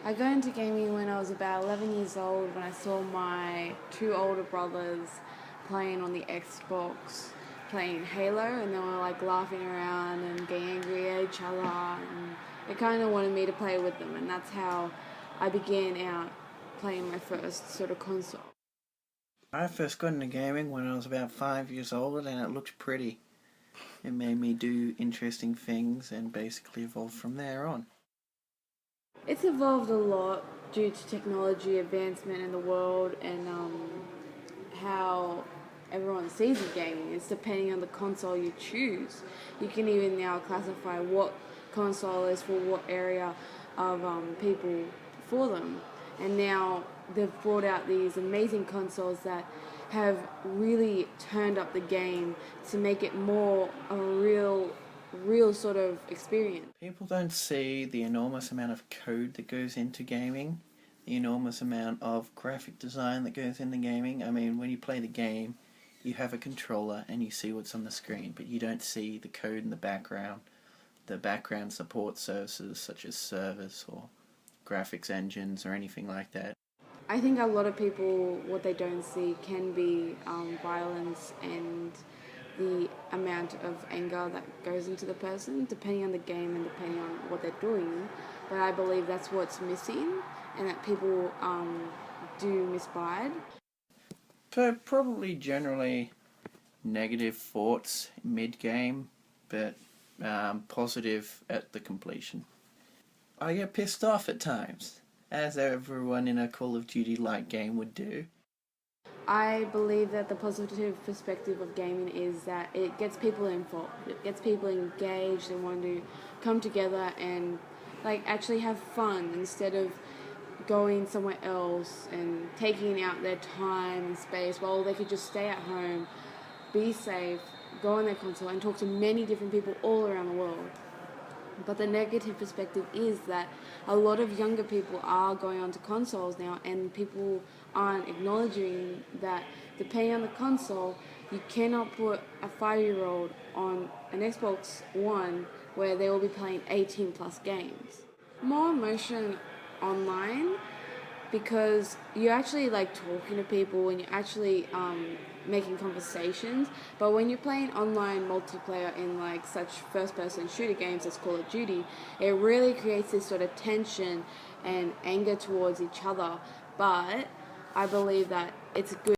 I got into gaming when I was about 11 years old when I saw my two older brothers playing on the Xbox, playing Halo, and they were like laughing around and getting angry at each other, and they kind of wanted me to play with them, and that's how I began out playing my first sort of console. I first got into gaming when I was about 5 years old, and it looked pretty. It made me do interesting things and basically evolved from there on. It's evolved a lot due to technology advancement in the world and how everyone sees the gaming. It's depending on the console you choose. You can even now classify what console is for what area of people for them. And now they've brought out these amazing consoles that have really turned up the game to make it more a real sort of experience. People don't see the enormous amount of code that goes into gaming, the enormous amount of graphic design that goes into gaming. I mean, when you play the game, you have a controller and you see what's on the screen, but you don't see the code in the background support services such as servers or graphics engines or anything like that. I think a lot of people, what they don't see can be violence and the amount of anger that goes into the person, depending on the game and depending on what they're doing. But I believe that's what's missing, and that people do misbide. So probably generally negative thoughts mid-game, but positive at the completion. I get pissed off at times, as everyone in a Call of Duty-like game would do. I believe that the positive perspective of gaming is that it gets people involved. It gets people engaged and want to come together and like actually have fun instead of going somewhere else and taking out their time and space while they could just stay at home, be safe, go on their console and talk to many different people all around the world. But the negative perspective is that a lot of younger people are going onto consoles now, and people aren't acknowledging that depending on the console, you cannot put a 5-year-old on an Xbox One where they will be playing 18 plus games. More emotion online because you're actually like talking to people and you're actually making conversations, but when you're playing online multiplayer in like such first-person shooter games as Call of Duty, it really creates this sort of tension and anger towards each other. But I believe that it's good